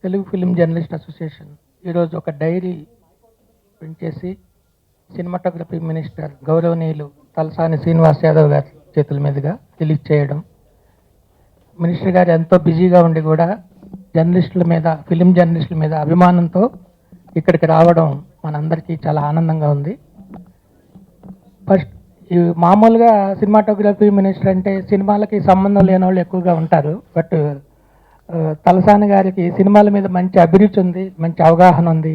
Telugu film journalist association ఈరోజు ఒక dairy print చేసి సినిమాటోగ్రఫీ మినిస్టర్ గౌరవనీయులు తలసాని శ్రీనివాస్ యాదవ్ గారి చేతుల మీదుగా రిలీజ్ చేయడం, మినిస్టర్ గారు ఎంతో బిజీగా ఉండి కూడా జర్నలిస్టుల మీద, ఫిలిం జర్నలిస్టుల మీద అభిమానంతో ఇక్కడికి రావడం మనందరికీ చాలా ఆనందంగా ఉంది. ఫస్ట్ మామూలుగా సినిమాటోగ్రఫీ మినిస్టర్ అంటే సినిమాలకి సంబంధం లేని వాళ్ళు ఎక్కువగా ఉంటారు. బట్ తలసాని గారికి సినిమాల మీద మంచి అభిరుచి ఉంది, మంచి అవగాహన ఉంది.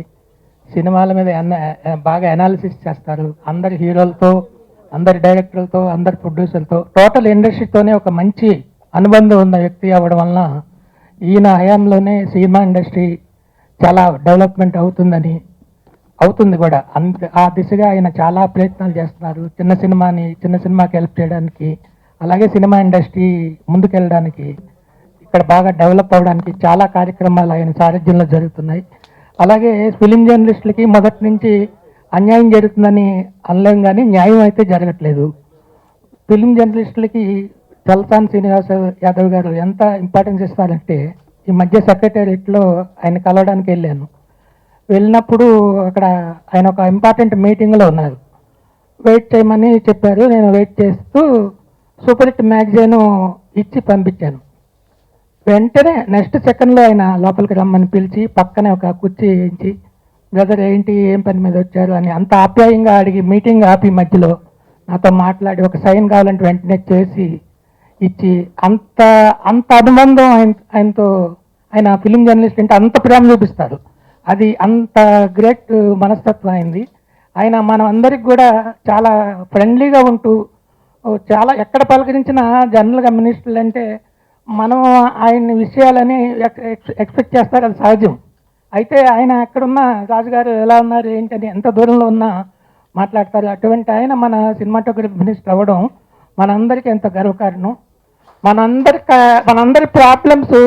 సినిమాల మీద బాగా అనాలిసిస్ చేస్తారు. అందరి హీరోలతో, అందరి డైరెక్టర్లతో, అందరి ప్రొడ్యూసర్లతో, టోటల్ ఇండస్ట్రీతోనే ఒక మంచి అనుబంధం ఉన్న వ్యక్తి అవ్వడం వలన ఈయన హయాంలోనే సినిమా ఇండస్ట్రీ చాలా డెవలప్మెంట్ అవుతుంది కూడా. ఆ దిశగా ఆయన చాలా ప్రయత్నాలు చేస్తున్నారు. చిన్న సినిమాకి హెల్ప్ చేయడానికి, అలాగే సినిమా ఇండస్ట్రీ ముందుకెళ్ళడానికి, ఇక్కడ బాగా డెవలప్ అవ్వడానికి చాలా కార్యక్రమాలు ఆయన సారథ్యంలో జరుగుతున్నాయి. అలాగే ఫిలిం జర్నలిస్టులకి మొదటి నుంచి అన్యాయం జరుగుతుందని అనలేం, కానీ న్యాయం అయితే జరగట్లేదు. ఫిలిం జర్నలిస్టులకి తలసాని శ్రీనివాస్ యాదవ్ గారు ఎంత ఇంపార్టెన్స్ ఇస్తారంటే, ఈ మధ్య సెక్రటేరియట్లో ఆయన కలవడానికి వెళ్ళినప్పుడు అక్కడ ఆయన ఒక ఇంపార్టెంట్ మీటింగ్లో ఉన్నారు. వెయిట్ చేయమని చెప్పారు. నేను వెయిట్ చేస్తూ సూపర్ హిట్ మ్యాగజైన్ ఇచ్చి పంపించాను. వెంటనే నెక్స్ట్ సెకండ్లో ఆయన లోపలికి రమ్మని పిలిచి పక్కనే ఒక కుర్చీ వేయించి, బ్రదర్ ఏంటి, ఏం పని మీద వచ్చారు అని అంత ఆప్యాయంగా అడిగి మీటింగ్ ఆపి మధ్యలో నాతో మాట్లాడి ఒక సైన్ కావాలంటే వెంటనే చేసి ఇచ్చి, అంత అనుబంధం ఆయనతో, ఆయన ఫిలిం జర్నలిస్ట్ అంటే అంత ప్రేమ చూపిస్తారు. అది అంత గ్రేట్ మనస్తత్వం అయింది. ఆయన మనం అందరికి కూడా చాలా ఫ్రెండ్లీగా ఉంటూ, చాలా ఎక్కడ పలకరించిన జనరల్గా మినిస్టర్లు అంటే మనం ఆయన విషయాలని ఎక్స్పెక్ట్ చేస్తారు, అది సహజం. అయితే ఆయన ఎక్కడున్నా రాజుగారు ఎలా ఉన్నారు ఏంటని ఎంత దూరంలో ఉన్నా మాట్లాడతారు. అటువంటి ఆయన మన సినిమాటోగ్రఫీ మినిస్టర్ అవ్వడం మనందరికీ ఎంత గర్వకారణం. మనందరి ప్రాబ్లమ్స్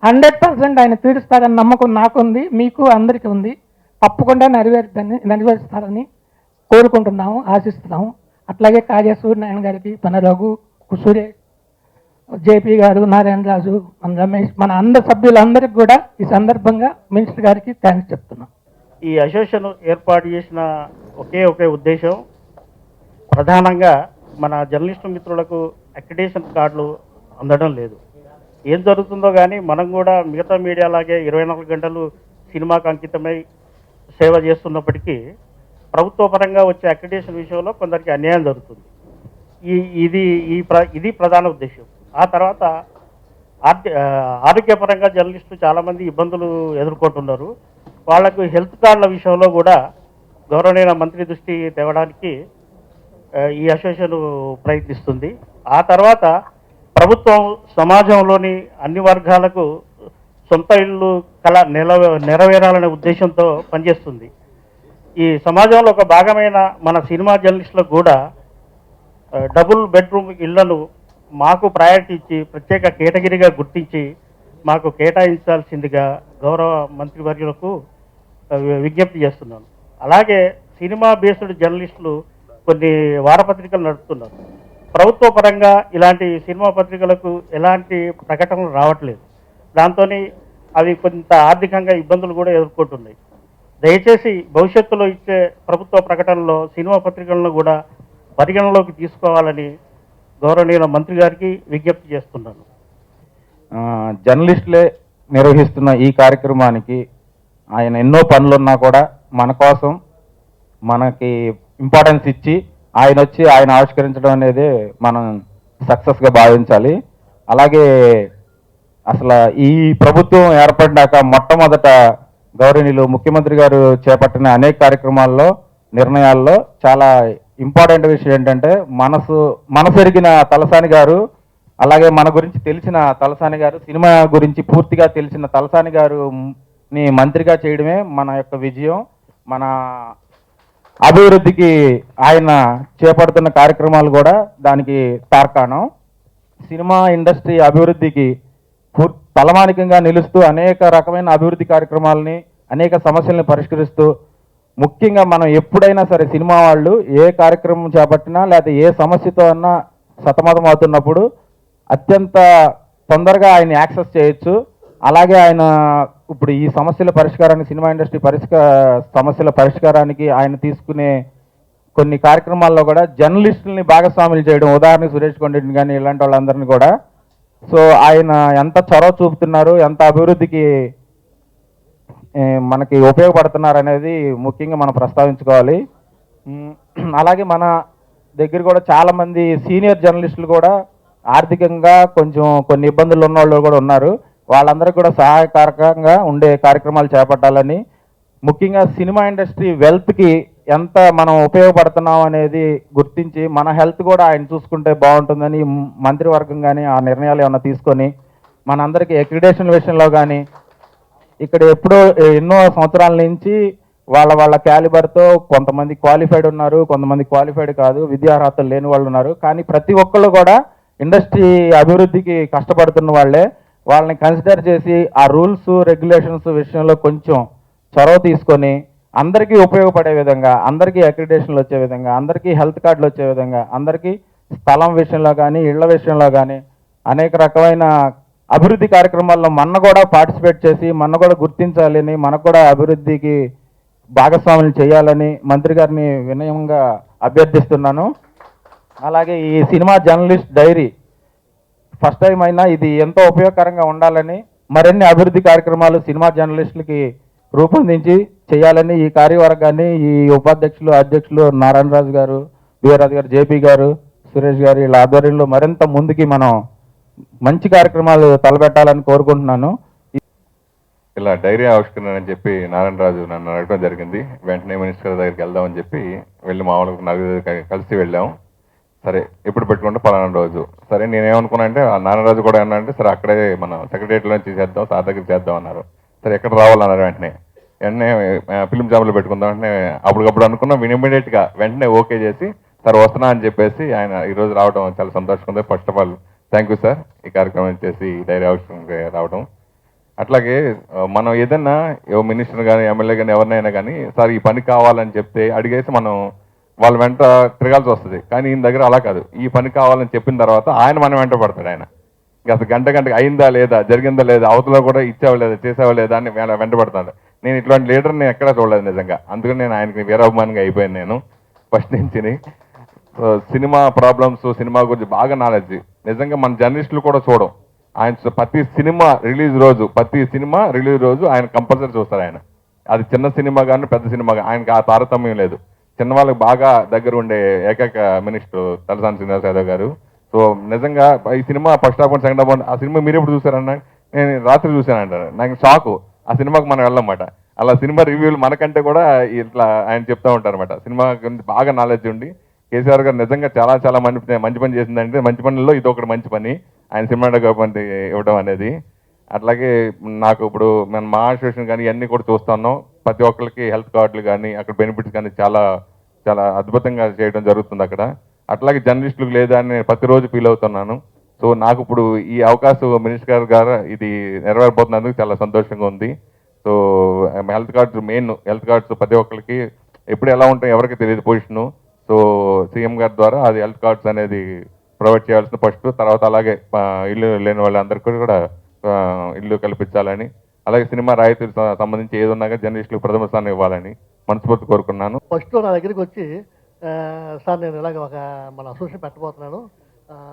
100% ఆయన తీరుస్తారని నమ్మకం నాకుంది, మీకు అందరికీ ఉంది. తప్పకుండా నెరవేరుస్తారని కోరుకుంటున్నాము, ఆశిస్తున్నాము. అట్లాగే కాజా సూర్యనారాయణ గారికి, మన రఘు, సురేష్, జేపీ గారు, నారాయణ రాజు, మన రమేష్, మన అందరి సభ్యులందరికీ కూడా ఈ సందర్భంగా మినిస్టర్ గారికి థ్యాంక్స్ చెప్తున్నాం. ఈ అసోసియేషన్ ఏర్పాటు చేసిన ఒకే ఉద్దేశం, ప్రధానంగా మన జర్నలిస్టు మిత్రులకు అక్రిడిటేషన్ కార్డులు అందడం లేదు. ఏం జరుగుతుందో కానీ మనం కూడా మిగతా మీడియా లాగే 24 గంటలు సినిమాకు అంకితమై సేవ చేస్తున్నప్పటికీ ప్రభుత్వ పరంగా వచ్చే అక్రిడిటేషన్ విషయంలో కొందరికి అన్యాయం జరుగుతుంది. ఇది ప్రధాన ఉద్దేశం. ఆ తర్వాత ఆరోగ్యపరంగా జర్నలిస్టులు చాలామంది ఇబ్బందులు ఎదుర్కొంటున్నారు. వాళ్లకు హెల్త్ కార్డుల విషయంలో కూడా గౌరవనీయ మంత్రి దృష్టి తేవడానికి ఈ అసోసియేషన్ ప్రయత్నిస్తుంది. ఆ తర్వాత ప్రభుత్వం సమాజంలోని అన్ని వర్గాలకు సొంత ఇళ్ళు నెరవేరాలనే ఉద్దేశంతో పనిచేస్తుంది. ఈ సమాజంలో ఒక భాగమైన మన సినిమా జర్నలిస్టులకు కూడా డబుల్ బెడ్రూమ్ ఇళ్లను మాకు ప్రయారిటీ ఇచ్చి ప్రత్యేక కేటగిరీగా గుర్తించి మాకు కేటాయించాల్సిందిగా గౌరవ మంత్రివర్యులకు విజ్ఞప్తి చేస్తున్నాను. అలాగే సినిమా బేస్డ్ జర్నలిస్టులు కొన్ని వారపత్రికలు నడుపుతున్నారు. ప్రభుత్వ పరంగా ఇలాంటి సినిమా పత్రికలకు ఎలాంటి ప్రకటనలు రావట్లేదు. దాంతో అవి కొంత ఆర్థికంగా ఇబ్బందులు కూడా ఎదుర్కొంటున్నాయి. దయచేసి భవిష్యత్తులో ఇచ్చే ప్రభుత్వ ప్రకటనలో సినిమా పత్రికలను కూడా పరిగణలోకి తీసుకోవాలని గౌరవనీయుల మంత్రి గారికి విజ్ఞప్తి చేస్తున్నాను. జర్నలిస్టులే నిర్వహిస్తున్న ఈ కార్యక్రమానికి ఆయన ఎన్నో పనులున్నా కూడా మన కోసం మనకి ఇంపార్టెన్స్ ఇచ్చి ఆయన ఆవిష్కరించడం అనేది మనం సక్సెస్గా భావించాలి. అలాగే అసలు ఈ ప్రభుత్వం ఏర్పడినాక మొట్టమొదట గౌరవనీయులు ముఖ్యమంత్రి గారు చేపట్టిన అనేక కార్యక్రమాల్లో, నిర్ణయాల్లో చాలా ఇంపార్టెంట్ విషయం ఏంటంటే మనసెరిగిన తలసాని గారు, అలాగే మన గురించి తెలిసిన తలసాని గారు, సినిమా గురించి పూర్తిగా తెలిసిన తలసాని గారుని మంత్రిగా చేయడమే మన యొక్క విజయం. మన అభివృద్ధికి ఆయన చేపడుతున్న కార్యక్రమాలు కూడా దానికి తార్కాణం. సినిమా ఇండస్ట్రీ అభివృద్ధికి తలమానికంగా నిలుస్తూ అనేక రకమైన అభివృద్ధి కార్యక్రమాలని, అనేక సమస్యలను పరిష్కరిస్తూ, ముఖ్యంగా మనం ఎప్పుడైనా సరే సినిమా వాళ్ళు ఏ కార్యక్రమం చేపట్టినా లేదా ఏ సమస్యతో అన్నా సతమతం అవుతున్నప్పుడు అత్యంత తొందరగా ఆయన యాక్సెస్ చేయొచ్చు. అలాగే ఆయన ఇప్పుడు ఈ సమస్యల పరిష్కారానికి, సినిమా ఇండస్ట్రీ సమస్యల పరిష్కారానికి ఆయన తీసుకునే కొన్ని కార్యక్రమాల్లో కూడా జర్నలిస్టుల్ని భాగస్వాములు చేయడం, ఉదాహరణకు సురేష్ కొండని కానీ ఇలాంటి వాళ్ళందరినీ కూడా. సో ఆయన ఎంత చొరవ చూపుతున్నారు, ఎంత అభివృద్ధికి మనకి ఉపయోగపడుతున్నారు అనేది ముఖ్యంగా మనం ప్రస్తావించుకోవాలి. అలాగే మన దగ్గర కూడా చాలామంది సీనియర్ జర్నలిస్టులు కూడా ఆర్థికంగా కొంచెం కొన్ని ఇబ్బందులు ఉన్న వాళ్ళు కూడా ఉన్నారు. వాళ్ళందరికీ కూడా సహాయకారకంగా ఉండే కార్యక్రమాలు చేపట్టాలని, ముఖ్యంగా సినిమా ఇండస్ట్రీ వెల్త్కి ఎంత మనం ఉపయోగపడుతున్నాం అనేది గుర్తించి మన హెల్త్ కూడా ఆయన చూసుకుంటే బాగుంటుందని మంత్రివర్గం కానీ ఆ నిర్ణయాలు ఏమైనా తీసుకొని మనందరికీ అక్రిడేషన్ విషయంలో కానీ, ఇక్కడ ఎప్పుడో ఎన్నో సంవత్సరాల నుంచి వాళ్ళ క్యాలిబర్తో కొంతమంది క్వాలిఫైడ్ ఉన్నారు, కొంతమంది క్వాలిఫైడ్ కాదు, విద్యార్హతలు లేని వాళ్ళు ఉన్నారు. కానీ ప్రతి ఒక్కళ్ళు కూడా ఇండస్ట్రీ అభివృద్ధికి కష్టపడుతున్న వాళ్ళే. వాళ్ళని కన్సిడర్ చేసి ఆ రూల్స్ రెగ్యులేషన్స్ విషయంలో కొంచెం చొరవ తీసుకొని అందరికీ ఉపయోగపడే విధంగా, అందరికీ అక్రిడేషన్లు వచ్చే విధంగా, అందరికీ హెల్త్ కార్డులు వచ్చే విధంగా, అందరికీ స్థలం విషయంలో కానీ ఇళ్ల విషయంలో కానీ అనేక రకమైన అభివృద్ధి కార్యక్రమాల్లో మన కూడా పార్టిసిపేట్ చేసి మన కూడా గుర్తించాలని, మనకు కూడా అభివృద్ధికి భాగస్వాములు చేయాలని మంత్రి గారిని వినయంగా అభ్యర్థిస్తున్నాను. అలాగే ఈ cinema journalist dairy first time అయినా ఇది ఎంతో ఉపయోగకరంగా ఉండాలని, మరిన్ని అభివృద్ధి కార్యక్రమాలు సినిమా జర్నలిస్టులకి రూపొందించి చేయాలని ఈ కార్యవర్గాన్ని, ఈ ఉపాధ్యక్షులు, అధ్యక్షులు నారాయణరాజు గారు, బీఆర్రాజు గారు, జేపీ గారు, సురేష్ గారు వీళ్ళ ఆధ్వర్యంలో మరింత ముందుకి మనం మంచి కార్యక్రమాలు తలపెట్టాలని కోరుకుంటున్నాను. ఇలా డైరీ ఆవిష్కరణ అని చెప్పి నారాయణరాజు నన్ను అడగడం జరిగింది. వెంటనే మినిస్టర్ దగ్గరికి వెళ్దామని చెప్పి వెళ్ళి మా వాళ్ళకు నలుగురు కలిసి వెళ్ళాం. సరే ఎప్పుడు పెట్టుకుంటే పలానా రోజు. సరే నేనేమనుకున్నా అంటే నారాయణరాజు కూడా ఏమన్నా సరే అక్కడే మనం సెక్రటరియట్లో నుంచి చేద్దాం, సార్ దగ్గర చేద్దాం అన్నారు. సరే ఎక్కడ రావాలన్నారు. వెంటనే ఫిల్మ్ జాబ్లో పెట్టుకుందాం. వెంటనే అప్పటికప్పుడు అనుకున్నాం. ఇమీడియట్గా వెంటనే ఓకే చేసి సార్ వస్తున్నా అని చెప్పేసి ఆయన ఈరోజు రావడం చాలా సంతోషంగా ఉంది. First of all thank you sir ఈ కార్యక్రమం చేసి డైరీ ఆవిష్కరణకి రావడం. అట్లాగే మనం ఏదన్నా మినిస్టర్ కానీ ఎమ్మెల్యే కానీ ఎవరినైనా కానీ సార్ ఈ పని కావాలని చెప్తే అడిగేసి మనం వాళ్ళ వెంట తిరగాల్సి వస్తుంది. కానీ ఈయన దగ్గర అలా కాదు. ఈ పని కావాలని చెప్పిన తర్వాత ఆయన మన వెంట పడతాడు. ఆయన అసలు గంటకి అయిందా లేదా, జరిగిందా లేదా, అవతల కూడా ఇచ్చావా లేదా, చేసావా లేదా అని వెంట పడతాడు. నేను ఇట్లాంటి లీడర్ని ఎక్కడా చూడలేదు నిజంగా. అందుకని నేను ఆయనకి వీరాభిమానిగా అయిపోయాను. నేను ఫస్ట్ నుంచి సినిమా ప్రాబ్లమ్స్, సినిమా గురించి బాగా నాలెడ్జ్. నిజంగా మన జర్నలిస్టులు కూడా చూడం. ఆయన ప్రతి సినిమా రిలీజ్ రోజు ఆయన కంపల్సరీ చూస్తారు. ఆయన అది చిన్న సినిమా కానీ పెద్ద సినిమా కానీ ఆయనకి ఆ తారతమ్యం లేదు. చిన్న వాళ్ళకి బాగా దగ్గర ఉండే ఏకైక మినిస్టర్ తలసాని శ్రీనివాస్ యాదవ్ గారు. సో నిజంగా ఈ cinema first half and second half ఆ సినిమా మీరు ఎప్పుడు చూసారన్న? నేను రాత్రి చూశానంటారు. నాకు షాకు. ఆ సినిమాకి మనం వెళ్ళమాట. అలా సినిమా రివ్యూలు మనకంటే కూడా ఇట్లా ఆయన చెప్తూ ఉంటారన్నమాట. సినిమా గురించి బాగా నాలెడ్జ్ ఉండి కేసీఆర్ గారు నిజంగా చాలా చాలా మంచి పని చేసిందంటే మంచి పనుల్లో ఇది ఒకటి మంచి పని ఆయన సినిమాటోగ్రఫీ ఇవ్వడం అనేది. అట్లాగే నాకు ఇప్పుడు మేము మా అసోసియేషన్ కానీ ఇవన్నీ కూడా చూస్తున్నాం. ప్రతి ఒక్కరికి హెల్త్ కార్డులు కానీ అక్కడ బెనిఫిట్స్ కానీ చాలా చాలా అద్భుతంగా చేయడం జరుగుతుంది అక్కడ. అట్లాగే జర్నలిస్టులకు లేదా అని నేను ప్రతిరోజు ఫీల్ అవుతున్నాను. సో నాకు ఇప్పుడు ఈ అవకాశం మినిస్టర్ గారు ఇది నెరవేరబోతున్నందుకు చాలా సంతోషంగా ఉంది. So health cards, main health cards ప్రతి ఒక్కరికి ఎప్పుడు ఎలా ఉంటాయి ఎవరికి తెలియదు పొజిషను. సో సీఎం గారి ద్వారా అది హెల్త్ కార్డ్స్ అనేది ప్రొవైడ్ చేయాల్సిన ఫస్ట్. తర్వాత అలాగే ఇల్లు లేని వాళ్ళందరికీ కూడా ఇల్లు కల్పించాలని, అలాగే సినిమా రాయితీలకు సంబంధించి ఏది ఉన్నాక జర్నలిస్టులకు ప్రథమ స్థానం ఇవ్వాలని మనస్ఫూర్తి కోరుకున్నాను. ఫస్ట్ నా దగ్గరికి వచ్చి సార్ నేను ఇలాగ మన అసోసియేషన్ పెట్టబోతున్నాను,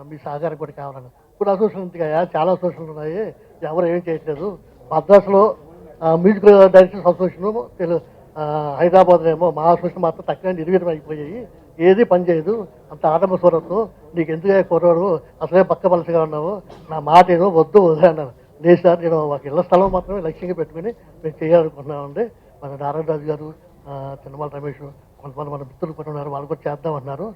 మీ సహకారం కూడా కావాలని. ఇప్పుడు అసోసియేషన్ చాలా అసోసియేషన్లు ఉన్నాయి, ఎవరు ఏం చేయట్లేదు. మద్రాసులో మ్యూజిక్ డైరెక్టర్స్ అసోసియేషన్, హైదరాబాద్లో ఏమో మా అసోసియేషన్ మాత్రం తక్కువ నిర్వీర్యం అయిపోయాయి. ఏది పని చేయదు, అంత ఆటంబ స్వరంతో నీకు ఎందుకు కుర్రాడు అసలే పక్క పలసగా ఉన్నావు, నా మాట ఏదో వద్దు వదిలే అన్నాను. లేదు సార్, నేను ఒక ఇళ్ల స్థలం మాత్రమే లక్ష్యంగా పెట్టుకుని మేము చేయాలనుకుంటున్నామండి. మన నారాయణరాజు గారు, చిన్నమాల రమేష్, కొంతమంది మన మిత్రులు కూడా ఉన్నారు, వాళ్ళు కూడా చేద్దామన్నారు.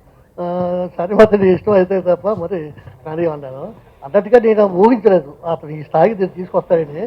సరే మాత్రం నీ ఇష్టం అయితే తప్ప మరి కానీ అన్నాను. అన్నట్టుగా నేను ఊహించలేదు అతను ఈ స్థాయికి నేను తీసుకొస్తానని.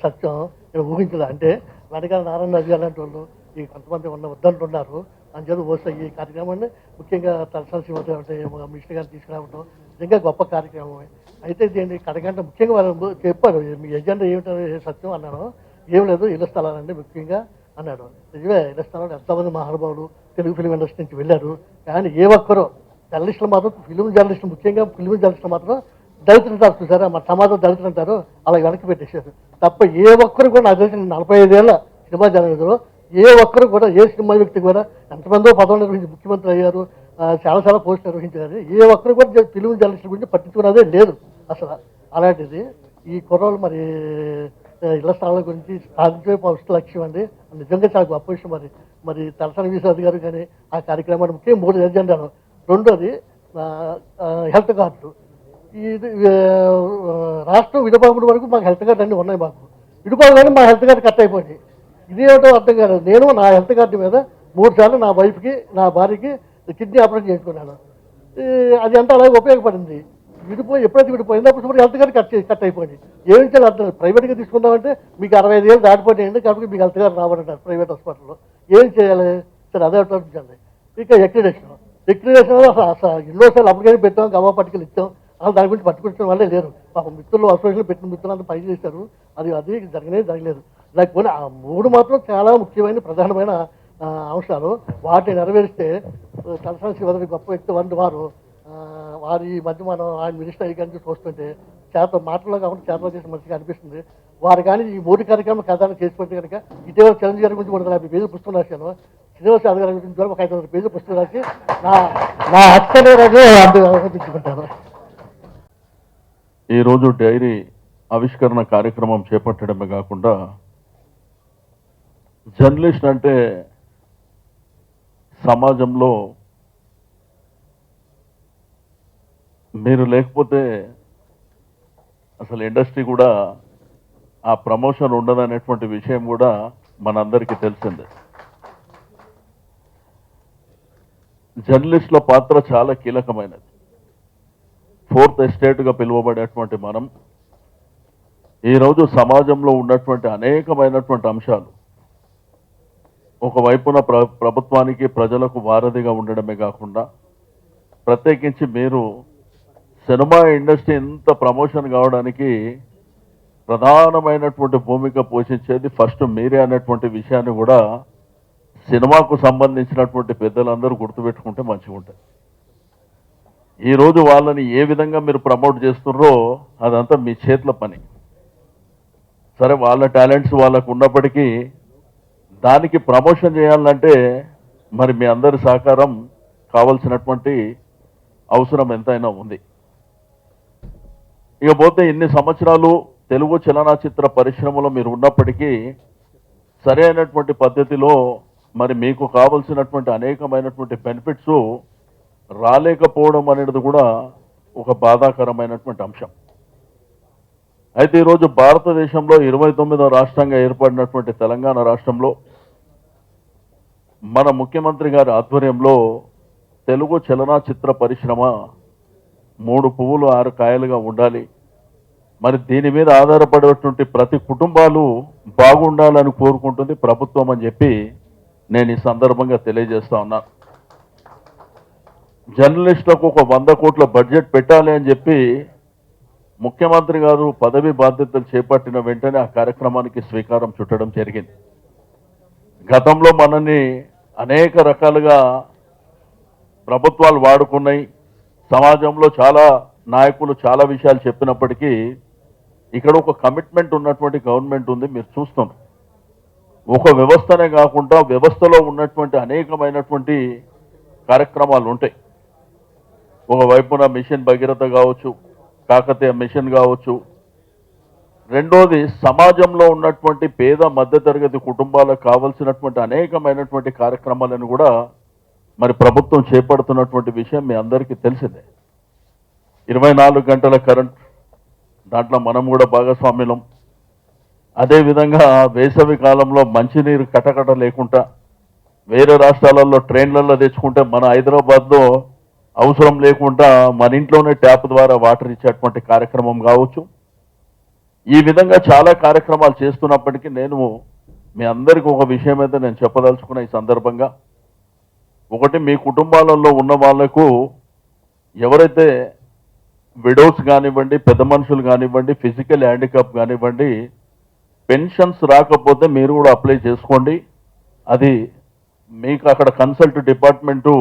సత్యం నేను ఊహించలేదు. అంటే వెనకాల నారాయణరాజు గారు లాంటి వాళ్ళు ఈ కొంతమంది వద్దంటున్నారు అని చెప్పి వస్తే ఈ కార్యక్రమాన్ని ముఖ్యంగా తలసాని శ్రీనివాస మినిస్టర్ గారిని తీసుకురావడం నిజంగా గొప్ప కార్యక్రమమే. అయితే దీన్ని కడగంట ముఖ్యంగా వాళ్ళు చెప్పారు, మీ ఎజెండా ఏమిటో సత్యం అన్నాను. ఏం లేదు, ఇళ్ల స్థలాలండి ముఖ్యంగా అన్నాడు. నిజమే, ఇళ్ల స్థలాలు ఎంతమంది మహానుభావులు తెలుగు ఫిలిం ఇండస్ట్రీ నుంచి వెళ్ళారు. కానీ ఏ ఒక్కరో జర్నలిస్టులు మాత్రం, ఫిలిం జర్నలిస్టులు ముఖ్యంగా ఫిలిం జర్నలిస్టులు మాత్రం దళితులు అంటారు చూసారా, మన సమాజం దళితులు అంటారు, అలా వెనక్కి పెట్టేశారు. తప్ప ఏ ఒక్కరు కూడా నాకు తెలిసిన 45 ఏళ్ళ సినిమా జర్నలిజంలో ఏ ఒక్కరు కూడా ఏ సినిమా వ్యక్తి కూడా ఎంతమందో పదవులు నిర్వహించి ముఖ్యమంత్రి అయ్యారు, చాలా పోస్టులు నిర్వహించారు, ఏ ఒక్కరు కూడా ఫిలిం జర్నలిస్టుల గురించి పట్టించుకున్నదే లేదు అసలు. అలాంటిది ఈ కుర్రోళ్ళు మరి ఇళ్ల స్థలాల గురించి సాధించే ఫస్ట్ లక్ష్యం అండి. నిజంగా చాలా గొప్ప విషయం. మరి తలసాని విశ్వనాథ్ గారు కానీ ఆ కార్యక్రమాన్ని ముఖ్యం 3 ఎజెండాలు. రెండోది హెల్త్ కార్డు. ఇది రాష్ట్రం విడిపోయిన వరకు మాకు హెల్త్ కార్డు అన్నీ ఉన్నాయి. మాకు విడిపోగానే మా హెల్త్ కార్డు కట్ అయిపోయింది. ఇదేమిటో అర్థం కాదు. నేను నా హెల్త్ కార్డు మీద 3 సార్లు నా వైఫ్కి నా భార్యకి కిడ్నీ ఆపరేషన్ చేసుకున్నాను. అది అంతా అలాగే ఉపయోగపడింది. ఎప్పుడైతే విడిపోయిందో అప్పుడు హెల్త్ కార్డు కట్ అయిపోయింది. ఏం చేయాలి అర్థం. ప్రైవేట్గా తీసుకుందామంటే మీకు 65 ఏళ్ళు దాటిపోయాయండి కాబట్టి మీకు హెల్త్ కార్డు రావాలంటారు ప్రైవేట్ హాస్పిటల్లో. ఏం చేయాలి సరే అదే అనిపించండి. ఇక ఎక్రిడేషన్ ఎన్నోసార్లు అప్పటికైనా పెట్టాం, గవా పట్టుకెళ్ళి ఇచ్చాం. అసలు దాని గురించి పట్టుకొచ్చిన వాళ్ళే లేరు. పాపం మిత్రులు అసోసియేషన్ పెట్టిన మిత్రులు అంతా పై చేశారు. అది జరగలేదు. లేకపోతే ఆ 3 మాత్రం చాలా ముఖ్యమైన ప్రధానమైన అంశాలు. వాటిని నెరవేరిస్తే తలసాని శ్రీధర్ గొప్ప వ్యక్తి వంటి వారు వారి మధ్య మనం ఆయన మినిస్టర్ అయ్యి కానీ చూస్తుంటే మాటల్లో కాకుండా చేతలో చేసిన మంచిగా అనిపిస్తుంది. వారు కానీ ఈ 3 కార్యక్రమం కథాన్ని చేసిపోతే కనుక ఇటీవల చిరంజీవి గారి గురించి 150 పేజీలు పుస్తకం రాశాను. శ్రీనివాస్ యాదవ్ గారి గురించి ఒక 500 పేజీలు పుస్తకం రాసి నా హక్కునే అందించుకుంటాను. ఈరోజు డైరీ ఆవిష్కరణ కార్యక్రమం చేపట్టడమే కాకుండా జర్నలిస్ట్ అంటే సమాజంలో మీరు లేకపోతే అసలు ఇండస్ట్రీ కూడా ఆ ప్రమోషన్ ఉండదనేటువంటి విషయం కూడా మనందరికీ తెలిసిందే. జర్నలిస్టుల పాత్ర చాలా కీలకమైనది. 4th ఎస్టేట్గా పిలువబడేటువంటి మనం ఈరోజు సమాజంలో ఉన్నటువంటి అనేకమైనటువంటి అంశాలు ఒకవైపున ప్రభుత్వానికి ప్రజలకు వారధిగా ఉండడమే కాకుండా ప్రత్యేకించి మీరు సినిమా ఇండస్ట్రీ ఎంత ప్రమోషన్ కావడానికి ప్రధానమైనటువంటి భూమిక పోషించేది ఫస్ట్ మీరే అనేటువంటి విషయాన్ని కూడా సినిమాకు సంబంధించినటువంటి పెద్దలందరూ గుర్తుపెట్టుకుంటే మంచిగా ఉంటుంది. ఈరోజు వాళ్ళని ఏ విధంగా మీరు ప్రమోట్ చేస్తున్నారో అదంతా మీ చేతుల పని. సరే వాళ్ళ టాలెంట్స్ వాళ్ళకు ఉన్నప్పటికీ దానికి ప్రమోషన్ చేయాలంటే మరి మీ అందరి సహకారం కావాల్సినటువంటి అవసరం ఎంతైనా ఉంది. ఇకపోతే ఇన్ని సంవత్సరాలు తెలుగు చలనచిత్ర పరిశ్రమలో మీరు ఉన్నప్పటికీ సరైనటువంటి పద్ధతిలో మరి మీకు కావలసినటువంటి అనేకమైనటువంటి బెనిఫిట్స్ రాలేకపోవడం అనేది కూడా ఒక బాధాకరమైనటువంటి అంశం. అయితే ఈరోజు భారతదేశంలో 29వ రాష్ట్రంగా ఏర్పడినటువంటి తెలంగాణ రాష్ట్రంలో మన ముఖ్యమంత్రి గారి ఆధ్వర్యంలో తెలుగు చలనచిత్ర పరిశ్రమ 3 పువ్వులు 6 కాయలుగా ఉండాలి. మరి దీని మీద ఆధారపడేటువంటి ప్రతి కుటుంబాలు బాగుండాలని కోరుకుంటుంది ప్రభుత్వం అని చెప్పి నేను ఈ సందర్భంగా తెలియజేస్తా ఉన్నాను. జర్నలిస్టులకు ఒక 100 కోట్ల బడ్జెట్ పెట్టాలి అని చెప్పి ముఖ్యమంత్రి గారు పదవి బాధ్యతలు చేపట్టిన వెంటనే ఆ కార్యక్రమానికి శ్రీకారం చుట్టడం జరిగింది. గతంలో మనని అనేక రకాలుగా ప్రభుత్వాలు వాడుకున్నాయి. సమాజంలో చాలా నాయకులు చాలా విషయాలు చెప్పినప్పటికీ ఇక్కడ ఒక కమిట్మెంట్ ఉన్నటువంటి గవర్నమెంట్ ఉంది. మీరు చూస్తున్నారు ఒక వ్యవస్థనే కాకుండా వ్యవస్థలో ఉన్నటువంటి అనేకమైనటువంటి కార్యక్రమాలు ఉంటాయి. ఒకవైపున మిషన్ భగీరథ కావచ్చు, కాకతీయ మిషన్ కావచ్చు. రెండోది సమాజంలో ఉన్నటువంటి పేద మధ్యతరగతి కుటుంబాలకు కావలసినటువంటి అనేకమైనటువంటి కార్యక్రమాలను కూడా మరి ప్రభుత్వం చేపడుతున్నటువంటి విషయం మీ అందరికీ తెలిసిందే. 24 గంటల కరెంట్, దాంట్లో మనం కూడా భాగస్వామ్యం. అదేవిధంగా వేసవి కాలంలో మంచినీరు కటకట లేకుండా వేరే రాష్ట్రాలలో ట్రైన్లలో తెచ్చుకుంటే మన హైదరాబాద్లో అవసరం లేకుండా మన ఇంట్లోనే ట్యాప్ ద్వారా వాటర్ ఇచ్చేటువంటి కార్యక్రమం కావచ్చు. ఈ విధంగా చాలా కార్యక్రమాలు చేస్తున్నప్పటికీ నేను మీ అందరికీ ఒక విషయం అయితే నేను చెప్పదలుచుకున్న ఈ సందర్భంగా, ఒకటి మీ కుటుంబాలలో ఉన్న వాళ్లకు ఎవరైతే విడోస్ కానివ్వండి, పెద్ద మనుషులు కానివ్వండి, ఫిజికల్ హ్యాండిక్యాప్ కానివ్వండి, పెన్షన్స్ రాకపోతే మీరు కూడా అప్లై చేసుకోండి. అది మీకు అక్కడ కన్సల్ట్ డిపార్ట్మెంటు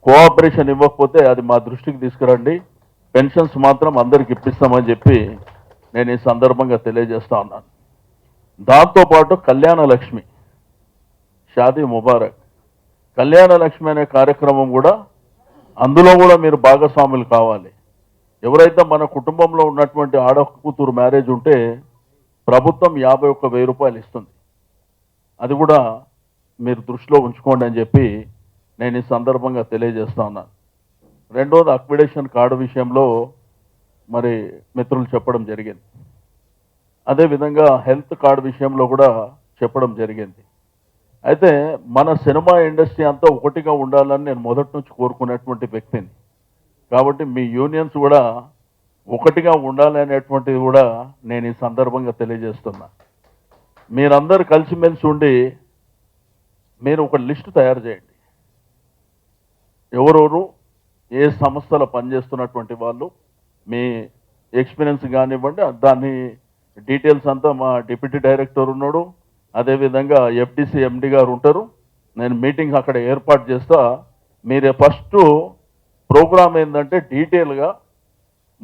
కోఆపరేషన్ ఇవ్వకపోతే అది మా దృష్టికి తీసుకురండి. పెన్షన్స్ మాత్రం అందరికి ఇప్పిస్తామని చెప్పి నేను ఈ సందర్భంగా తెలియజేస్తా ఉన్నాను. దాంతోపాటు కళ్యాణ లక్ష్మి, షాదీ ముబారక్, కళ్యాణ లక్ష్మి అనే కార్యక్రమం కూడా, అందులో కూడా మీరు భాగస్వాములు కావాలి. ఎవరైతే మన కుటుంబంలో ఉన్నటువంటి ఆడ కూతురు మ్యారేజ్ ఉంటే ప్రభుత్వం 51,000 రూపాయలు ఇస్తుంది. అది కూడా మీరు దృష్టిలో ఉంచుకోండి అని చెప్పి నేను ఈ సందర్భంగా తెలియజేస్తా ఉన్నాను. రెండోది అక్విడేషన్ కార్డు విషయంలో మరి మిత్రులు చెప్పడం జరిగింది. అదేవిధంగా హెల్త్ కార్డు విషయంలో కూడా చెప్పడం జరిగింది. అయితే మన సినిమా ఇండస్ట్రీ అంతా ఒకటిగా ఉండాలని నేను మొదటి నుంచి కోరుకునేటువంటి వ్యక్తిని. కాబట్టి మీ యూనియన్స్ కూడా ఒకటిగా ఉండాలి అనేటువంటిది కూడా నేను ఈ సందర్భంగా తెలియజేస్తున్నా. మీరందరూ కలిసిమెలిసి ఉండి మీరు ఒక లిస్టు తయారు చేయండి. ఎవరెవరు ఏ సంస్థలో పనిచేస్తున్నటువంటి వాళ్ళు, మీ ఎక్స్పీరియన్స్ కానివ్వండి, దాన్ని డీటెయిల్స్ అంతా మా డిప్యూటీ డైరెక్టర్ ఉన్నాడు, అదేవిధంగా ఎఫ్డిసి ఎండి గారు ఉంటారు. నేను మీటింగ్ అక్కడ ఏర్పాటు చేస్తా. మీరే ఫస్ట్ ప్రోగ్రామ్ ఏంటంటే డీటెయిల్గా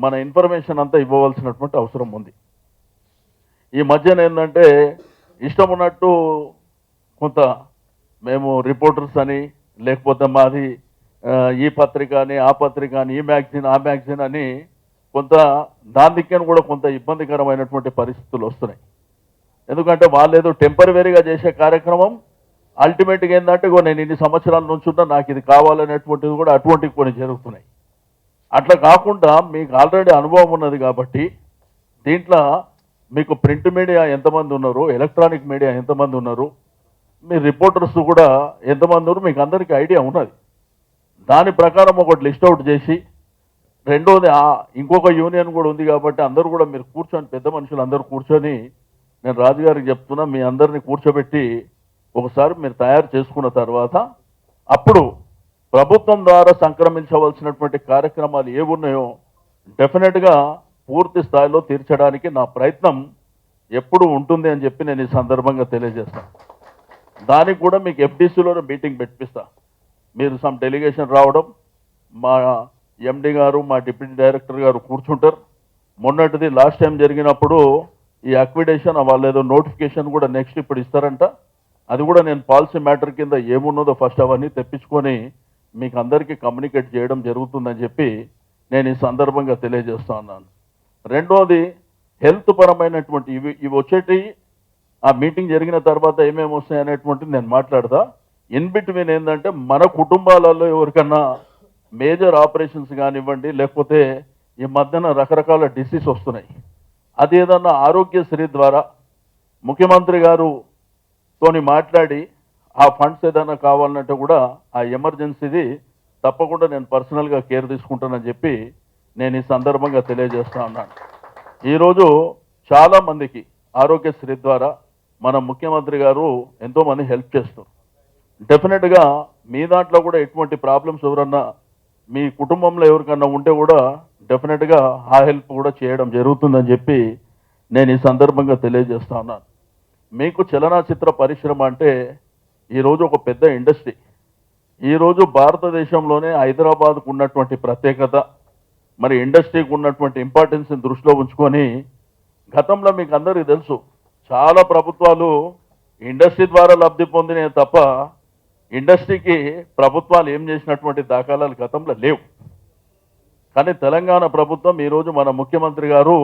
మన ఇన్ఫర్మేషన్ అంతా ఇవ్వవలసినటువంటి అవసరం ఉంది. ఈ మధ్యన ఏంటంటే ఇష్టం ఉన్నట్టు కొంత మేము రిపోర్టర్స్ అని, లేకపోతే మాది ఈ పత్రిక అని, ఆ పత్రిక అని, ఈ మ్యాగజైన్, ఆ మ్యాగజైన్ అని కొంత దాని దిక్కని కూడా కొంత ఇబ్బందికరమైనటువంటి పరిస్థితులు వస్తున్నాయి. ఎందుకంటే వాళ్ళు ఏదో టెంపరవరీగా చేసే కార్యక్రమం అల్టిమేట్గా ఏంటంటే నేను ఇన్ని సంవత్సరాల నుంచి ఉన్నా, నాకు ఇది కావాలనేటువంటిది కూడా అటువంటివి కొన్ని జరుగుతున్నాయి. అట్లా కాకుండా మీకు ఆల్రెడీ అనుభవం ఉన్నది కాబట్టి దీంట్లో మీకు ప్రింట్ మీడియా ఎంతమంది ఉన్నారు, ఎలక్ట్రానిక్ మీడియా ఎంతమంది ఉన్నారు, మీ రిపోర్టర్స్ కూడా ఎంతమంది ఉన్నారు, మీకు అందరికీ ఐడియా ఉన్నది. దాని ప్రకారం ఒకటి లిస్ట్ అవుట్ చేసి, రెండోది ఇంకొక యూనియన్ కూడా ఉంది కాబట్టి అందరూ కూడా మీరు కూర్చొని, పెద్ద మనుషులు అందరూ కూర్చొని, నేను రాజుగారికి చెప్తున్నా, మీ అందరినీ కూర్చోబెట్టి ఒకసారి మీరు తయారు చేసుకున్న తర్వాత అప్పుడు ప్రభుత్వం ద్వారా సంక్రమించవలసినటువంటి కార్యక్రమాలు ఏమున్నాయో డెఫినెట్గా పూర్తి స్థాయిలో తీర్చడానికి నా ప్రయత్నం ఎప్పుడు ఉంటుంది అని చెప్పి నేను ఈ సందర్భంగా తెలియజేస్తాను. దానికి కూడా మీకు ఎఫ్డిసిలో మీటింగ్ పెట్టిస్తా. మీరు సమ్ డెలిగేషన్ రావడం, మా ఎండి గారు, మా డిప్యూటీ డైరెక్టర్ గారు కూర్చుంటారు. మొన్నటిది లాస్ట్ టైం జరిగినప్పుడు ఈ అక్విడేషన్ వాళ్ళు ఏదో నోటిఫికేషన్ కూడా నెక్స్ట్ ఇప్పుడు ఇస్తారంట. అది కూడా నేను పాలసీ మ్యాటర్ కింద ఏమున్నదో ఫస్ట్ అవన్నీ తెప్పించుకొని మీకు అందరికీ కమ్యూనికేట్ చేయడం జరుగుతుందని చెప్పి నేను ఈ సందర్భంగా తెలియజేస్తా ఉన్నాను. రెండోది హెల్త్ పరమైనటువంటి ఇవి వచ్చేటి ఆ మీటింగ్ జరిగిన తర్వాత ఏమేమి వస్తాయి అనేటువంటిది నేను మాట్లాడతా. ఇన్ బిట్వీన్ ఏంటంటే మన కుటుంబాలలో ఎవరికన్నా మేజర్ ఆపరేషన్స్ కానివ్వండి, లేకపోతే ఈ మధ్యన రకరకాల డిసీజ్ వస్తున్నాయి, అది ఏదన్నా ఆరోగ్యశ్రీ ద్వారా ముఖ్యమంత్రి గారుతోని మాట్లాడి ఆ ఫండ్స్ ఏదైనా కావాలంటే కూడా ఆ ఎమర్జెన్సీది తప్పకుండా నేను పర్సనల్గా కేర్ తీసుకుంటానని చెప్పి నేను ఈ సందర్భంగా తెలియజేస్తా ఉన్నాను. ఈరోజు చాలామందికి ఆరోగ్యశ్రీ ద్వారా మన ముఖ్యమంత్రి గారు ఎంతోమంది హెల్ప్ చేస్తారు. డెఫినెట్గా మీ దాంట్లో కూడా ఎటువంటి ప్రాబ్లమ్స్ ఎవరన్నా మీ కుటుంబంలో ఎవరికన్నా ఉంటే కూడా డెఫినెట్గా ఆ హెల్ప్ కూడా చేయడం జరుగుతుందని చెప్పి నేను ఈ సందర్భంగా తెలియజేస్తా ఉన్నాను. మీకు చలనచిత్ర పరిశ్రమ అంటే ఈరోజు ఒక పెద్ద ఇండస్ట్రీ. ఈరోజు భారతదేశంలోనే హైదరాబాద్కు ఉన్నటువంటి ప్రత్యేకత, మరి ఇండస్ట్రీకి ఉన్నటువంటి ఇంపార్టెన్స్ని దృష్టిలో ఉంచుకొని గతంలో మీకు అందరికీ తెలుసు చాలా ప్రభుత్వాలు ఇండస్ట్రీ ద్వారా లబ్ధి పొందినే తప్ప ఇండస్ట్రీకి ప్రభుత్వాలు ఏం చేసినటువంటి దాఖలాలు గతంలో లేవు. కానీ తెలంగాణ ప్రభుత్వం ఈరోజు మన ముఖ్యమంత్రి గారు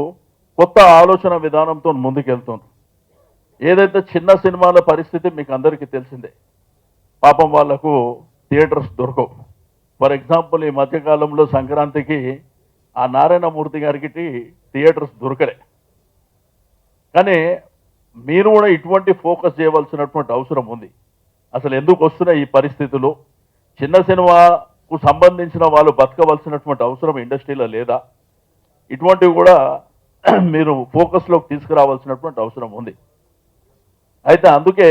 కొత్త ఆలోచన విధానంతో ముందుకెళ్తున్నారు. ఏదైతే చిన్న సినిమాల పరిస్థితి మీకు అందరికీ తెలిసిందే. పాపం వాళ్లకు థియేటర్స్ దొరకవు. ఫర్ ఎగ్జాంపుల్ ఈ మధ్యకాలంలో సంక్రాంతికి ఆ నారాయణమూర్తి గారికి థియేటర్స్ దొరకలే. కానీ మీరు కూడా ఇటువంటి ఫోకస్ చేయవలసినటువంటి అవసరం ఉంది. అసలు ఎందుకు వస్తున్నాయి ఈ పరిస్థితులు? చిన్న సినిమాకు సంబంధించిన వాళ్ళు బతకవలసినటువంటి అవసరం ఇండస్ట్రీలో లేదా? ఇటువంటివి కూడా మీరు ఫోకస్లోకి తీసుకురావాల్సినటువంటి అవసరం ఉంది. అయితే అందుకే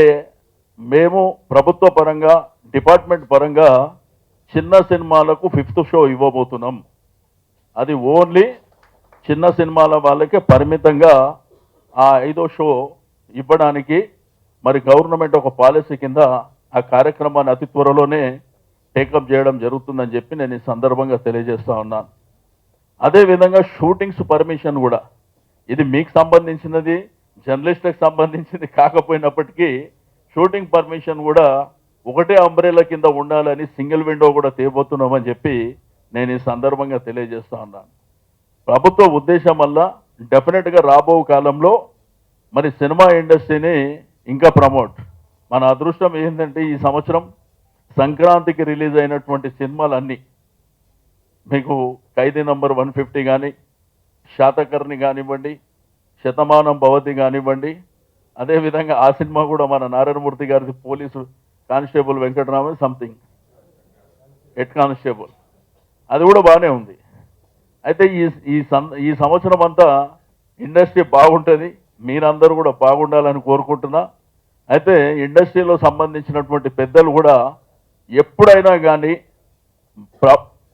మేము ప్రభుత్వ పరంగా, డిపార్ట్మెంట్ పరంగా చిన్న సినిమాలకు 5th షో ఇవ్వబోతున్నాం. అది ఓన్లీ చిన్న సినిమాల వాళ్ళకే పరిమితంగా ఆ 5వ షో ఇవ్వడానికి మరి గవర్నమెంట్ ఒక పాలసీ కింద ఆ కార్యక్రమాన్ని అతి త్వరలోనే టేకప్ చేయడం జరుగుతుందని చెప్పి నేను ఈ సందర్భంగా తెలియజేస్తా ఉన్నాను. అదేవిధంగా షూటింగ్స్ పర్మిషన్ కూడా ఇది మీకు సంబంధించినది, జర్నలిస్టులకు సంబంధించింది కాకపోయినప్పటికీ షూటింగ్ పర్మిషన్ కూడా ఒకటే అంబ్రెలా కింద ఉండాలని సింగిల్ విండో కూడా తేబోతున్నామని చెప్పి నేను ఈ సందర్భంగా తెలియజేస్తా ఉన్నాను. ప్రభుత్వ ఉద్దేశం వల్ల డెఫినెట్గా రాబో కాలంలో మరి సినిమా ఇండస్ట్రీని ఇంకా ప్రమోట్. మన అదృష్టం ఏంటంటే ఈ సంవత్సరం సంక్రాంతికి రిలీజ్ అయినటువంటి సినిమాలన్నీ మీకు ఖైదీ నంబర్ 150 కానీ, శాతకర్ణి కానివ్వండి, శతమానం భవతి కానివ్వండి, అదేవిధంగా ఆ సినిమా కూడా మన నారాయణమూర్తి గారిది police constable Venkataraman something head constable, అది కూడా బాగానే ఉంది. అయితే ఈ సంవత్సరం అంతా ఇండస్ట్రీ బాగుంటుంది, మీరందరూ కూడా బాగుండాలని కోరుకుంటున్నా. అయితే ఇండస్ట్రీలో సంబంధించినటువంటి పెద్దలు కూడా ఎప్పుడైనా కానీ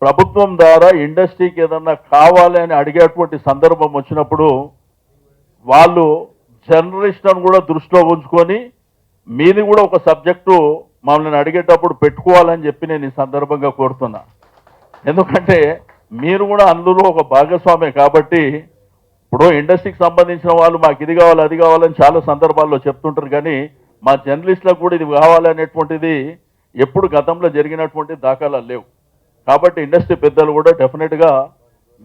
ప్రభుత్వం ద్వారా ఇండస్ట్రీకి ఏదన్నా కావాలి అని అడిగేటువంటి సందర్భం వచ్చినప్పుడు వాళ్ళు జర్నలిస్టులను కూడా దృష్టిలో ఉంచుకొని మీది కూడా ఒక సబ్జెక్టు మమ్మల్ని అడిగేటప్పుడు పెట్టుకోవాలని చెప్పి నేను ఈ సందర్భంగా కోరుతున్నా. ఎందుకంటే మీరు కూడా అందులో ఒక భాగస్వామే కాబట్టి. ఇప్పుడు ఇండస్ట్రీకి సంబంధించిన వాళ్ళు మాకు ఇది కావాలి అది కావాలని చాలా సందర్భాల్లో చెప్తుంటారు, కానీ మా జర్నలిస్టులకు కూడా ఇది కావాలి అనేటువంటిది ఎప్పుడు గతంలో జరిగినటువంటి దాఖలాలు లేవు. కాబట్టి ఇండస్ట్రీ పెద్దలు కూడా డెఫినెట్గా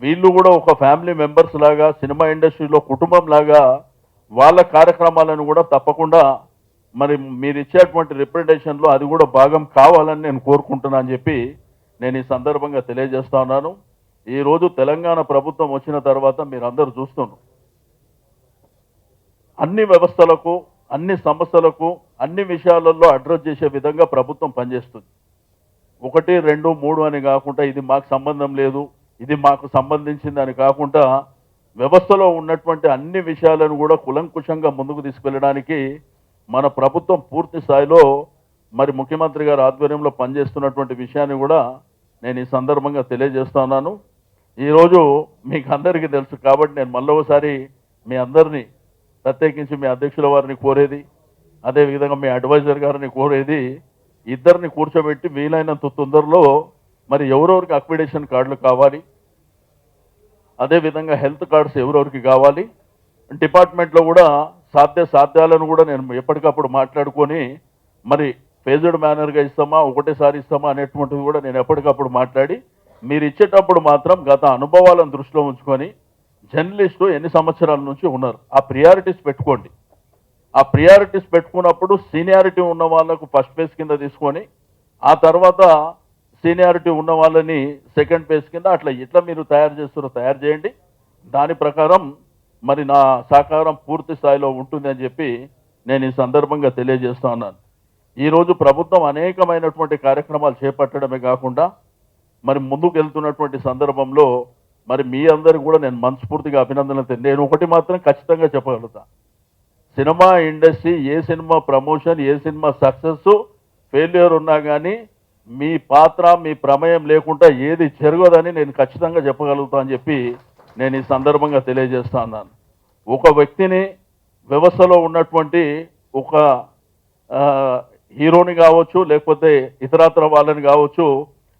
వీళ్ళు కూడా ఒక ఫ్యామిలీ మెంబర్స్ లాగా సినిమా ఇండస్ట్రీలో కుటుంబం లాగా వాళ్ళ కార్యక్రమాలను కూడా తప్పకుండా మరి మీరు ఇచ్చేటువంటి రిప్రజెంటేషన్లో అది కూడా భాగం కావాలని నేను కోరుకుంటున్నా అని చెప్పి నేను ఈ సందర్భంగా తెలియజేస్తా ఉన్నాను. ఈరోజు తెలంగాణ ప్రభుత్వం వచ్చిన తర్వాత మీరు అందరూ చూస్తున్నారు, అన్ని వ్యవస్థలకు, అన్ని సమస్యలకు, అన్ని విషయాలలో అడ్రస్ చేసే విధంగా ప్రభుత్వం పనిచేస్తుంది. 1, 2, 3 అని కాకుండా ఇది మాకు సంబంధం లేదు, ఇది మాకు సంబంధించింది అని కాకుండా వ్యవస్థలో ఉన్నటువంటి అన్ని విషయాలను కూడా కులంకుశంగా ముందుకు తీసుకెళ్ళడానికి మన ప్రభుత్వం పూర్తి స్థాయిలో మరి ముఖ్యమంత్రి గారి ఆధ్వర్యంలో పనిచేస్తున్నటువంటి విషయాన్ని కూడా నేను ఈ సందర్భంగా తెలియజేస్తా ఉన్నాను. ఈరోజు మీకు అందరికీ తెలుసు కాబట్టి నేను మళ్ళీ ఒకసారి మీ అందరినీ ప్రత్యేకించి మీ అధ్యక్షుల వారిని కోరేది, అదేవిధంగా మీ అడ్వైజర్ గారిని కోరేది, ఇద్దరిని కూర్చోబెట్టి వీలైనంత తొందరలో మరి ఎవరెవరికి అక్విడేషన్ కార్డులు కావాలి, అదేవిధంగా హెల్త్ కార్డ్స్ ఎవరెవరికి కావాలి, డిపార్ట్మెంట్లో కూడా సాధ్యాలను కూడా నేను ఎప్పటికప్పుడు మాట్లాడుకొని మరి ఫేజ్డ్ మేనర్గా ఇస్తామా ఒకటేసారి ఇస్తామా అనేటువంటిది కూడా నేను ఎప్పటికప్పుడు మాట్లాడి, మీరు ఇచ్చేటప్పుడు మాత్రం గత అనుభవాలను దృష్టిలో ఉంచుకొని జర్నలిస్టు ఎన్ని సంవత్సరాల నుంచి ఉన్నారు ఆ ప్రియారిటీస్ పెట్టుకోండి. ఆ ప్రియారిటీస్ పెట్టుకున్నప్పుడు సీనియారిటీ ఉన్న వాళ్ళకు ఫస్ట్ పేజ్ కింద తీసుకొని ఆ తర్వాత సీనియారిటీ ఉన్న వాళ్ళని సెకండ్ పేజ్ కింద ఇట్లా మీరు తయారు చేయండి. దాని ప్రకారం మరి నా సహకారం పూర్తి స్థాయిలో ఉంటుంది అని చెప్పి నేను ఈ సందర్భంగా తెలియజేస్తా ఉన్నాను. ఈరోజు ప్రభుత్వం అనేకమైనటువంటి కార్యక్రమాలు చేపట్టడమే కాకుండా మరి ముందుకు వెళ్తున్నటువంటి సందర్భంలో మరి మీ అందరికీ కూడా నేను మనస్ఫూర్తిగా అభినందనలు. నేను ఒకటి మాత్రం ఖచ్చితంగా చెప్పగలుగుతా, సినిమా ఇండస్ట్రీ ఏ సినిమా ప్రమోషన్, ఏ సినిమా సక్సెస్ ఫెయిల్యూర్ ఉన్నా కానీ మీ పాత్ర, మీ ప్రమేయం లేకుండా ఏది జరగదని నేను ఖచ్చితంగా చెప్పగలుగుతా అని చెప్పి నేను ఈ సందర్భంగా తెలియజేస్తా ఉన్నాను. ఒక వ్యక్తిని వ్యవస్థలో ఉన్నటువంటి ఒక హీరోని కావచ్చు, లేకపోతే ఇతరత్ర వాళ్ళని కావచ్చు,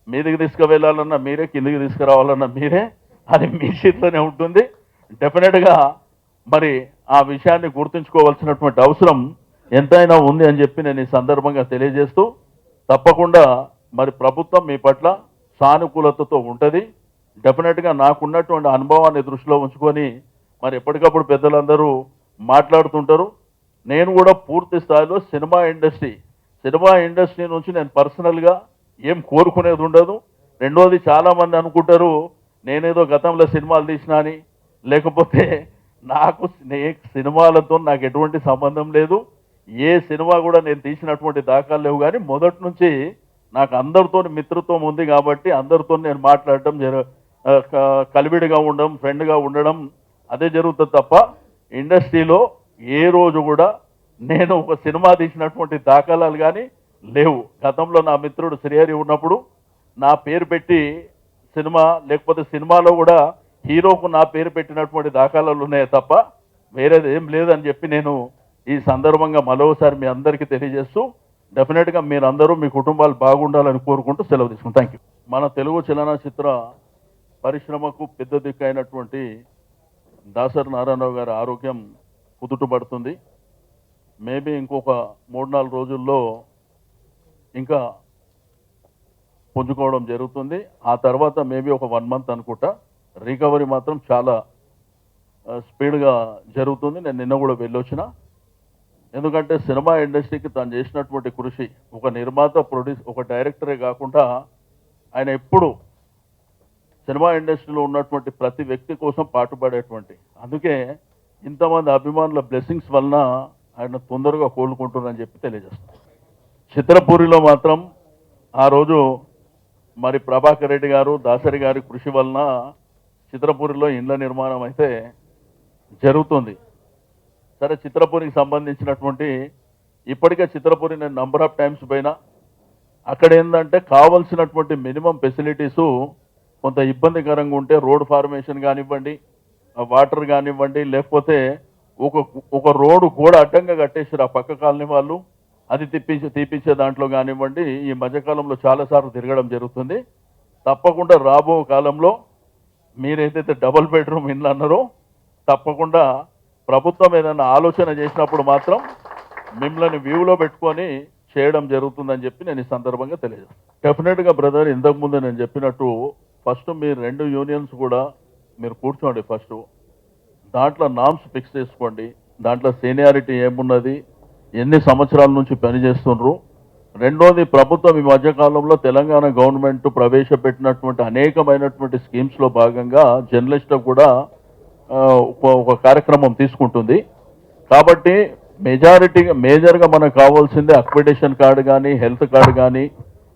మీదికి తీసుకువెళ్ళాలన్నా మీరే, కిందికి తీసుకురావాలన్నా మీరే, అది మీ చేతిలోనే ఉంటుంది. డెఫినెట్గా మరి ఆ విషయాన్ని గుర్తుంచుకోవాల్సినటువంటి అవసరం ఎంతైనా ఉంది అని చెప్పి నేను ఈ సందర్భంగా తెలియజేస్తూ, తప్పకుండా మరి ప్రభుత్వం మీ పట్ల సానుకూలతతో ఉంటుంది. డెఫినెట్గా నాకున్నటువంటి అనుభవాన్ని దృష్టిలో ఉంచుకొని మరి ఎప్పటికప్పుడు పెద్దలందరూ మాట్లాడుతుంటారు. నేను కూడా పూర్తి స్థాయిలో సినిమా ఇండస్ట్రీ నుంచి నేను పర్సనల్గా ఏం కోరుకునేది ఉండదు. రెండోది, చాలామంది అనుకుంటారు నేనేదో గతంలో సినిమాలు తీసినా అని, లేకపోతే నాకు సినిమాలతో నాకు ఎటువంటి సంబంధం లేదు, ఏ సినిమా కూడా నేను తీసినటువంటి దాఖలు లేవు. కానీ మొదటి నుంచి నాకు అందరితో మిత్రత్వం ఉంది కాబట్టి అందరితో నేను మాట్లాడటం కలివిడిగా ఉండడం, ఫ్రెండ్గా ఉండడం అదే జరుగుతుంది తప్ప ఇండస్ట్రీలో ఏ రోజు కూడా నేను ఒక సినిమా తీసినటువంటి దాఖలాలు కానీ లేవు. గతంలో నా మిత్రుడు శ్రీహరి ఉన్నప్పుడు నా పేరు పెట్టి సినిమా, లేకపోతే సినిమాలో కూడా హీరోకు నా పేరు పెట్టినటువంటి దాఖలాలు ఉన్నాయే తప్ప వేరేది ఏం లేదని చెప్పి నేను ఈ సందర్భంగా మరోసారి మీ అందరికీ తెలియజేస్తూ, డెఫినెట్గా మీరందరూ మీ కుటుంబాలు బాగుండాలని కోరుకుంటూ సెలవు తీసుకుంటాం. Thank you. మన తెలుగు చలనచిత్ర పరిశ్రమకు పెద్ద దిక్కైనటువంటి దాసరి నారాయణరావు గారి ఆరోగ్యం కుదుటపడుతుంది. మేబీ ఇంకొక 3-4 రోజుల్లో ఇంకా పుంజుకోవడం జరుగుతుంది. ఆ తర్వాత మేబీ ఒక 1 మంత్ అనుకుంటా రికవరీ మాత్రం చాలా స్పీడ్గా జరుగుతుంది. నేను నిన్న కూడా వెళ్ళొచ్చిన. ఎందుకంటే సినిమా ఇండస్ట్రీకి తను చేసినటువంటి కృషి, ఒక నిర్మాత, ఒక డైరెక్టరే కాకుండా ఆయన ఎప్పుడు సినిమా ఇండస్ట్రీలో ఉన్నటువంటి ప్రతి వ్యక్తి కోసం పాటుపడేటువంటి, అందుకే ఇంతమంది అభిమానుల బ్లెస్సింగ్స్ వలన ఆయన తొందరగా కోలుకుంటున్నారని చెప్పి తెలియజేస్తాను. చిత్రపూరిలో మాత్రం ఆ రోజు మరి ప్రభాకర్ రెడ్డి గారు, దాసరి గారి కృషి వలన చిత్రపూరిలో ఇండ్ల నిర్మాణం అయితే జరుగుతుంది. సరే, చిత్రపూరికి సంబంధించినటువంటి ఇప్పటికే చిత్రపూరి నేను నంబర్ ఆఫ్ టైమ్స్ పోయినా, అక్కడ ఏంటంటే కావాల్సినటువంటి మినిమం ఫెసిలిటీసు కొంత ఇబ్బందికరంగా ఉంటే రోడ్ ఫార్మేషన్ కానివ్వండి, వాటర్ కానివ్వండి, లేకపోతే ఒక రోడ్డు కూడా అడ్డంగా కట్టేసారు ఆ పక్క కాలనీ వాళ్ళు, అది తీపించే దాంట్లో కానివ్వండి. ఈ మధ్యకాలంలో చాలాసార్లు తిరగడం జరుగుతుంది. తప్పకుండా రాబో కాలంలో మీరేదైతే డబుల్ బెడ్రూమ్ ఇండ్లు అన్నారో తప్పకుండా ప్రభుత్వం ఏదైనా ఆలోచన చేసినప్పుడు మాత్రం మిమ్మల్ని వ్యూలో పెట్టుకొని చేయడం జరుగుతుందని చెప్పి నేను ఈ సందర్భంగా తెలియజేస్తాను. డెఫినెట్గా బ్రదర్, ఇంతకుముందు నేను చెప్పినట్టు ఫస్ట్ మీరు 2 యూనియన్స్ కూడా మీరు కూర్చోండి. ఫస్ట్ దాంట్లో నామ్స్ ఫిక్స్ చేసుకోండి. దాంట్లో సీనియారిటీ ఏమున్నది, ఎన్ని సంవత్సరాల నుంచి పనిచేస్తుండ్రు. రెండోది, ప్రభుత్వం ఈ మధ్యకాలంలో తెలంగాణ గవర్నమెంట్ ప్రవేశపెట్టినటువంటి అనేకమైనటువంటి స్కీమ్స్లో భాగంగా జర్నలిస్టులకు కూడా ఒక కార్యక్రమం తీసుకుంటుంది. కాబట్టి మేజర్గా మనకు కావాల్సింది అక్రిడిటేషన్ కార్డు కానీ, హెల్త్ కార్డు కానీ,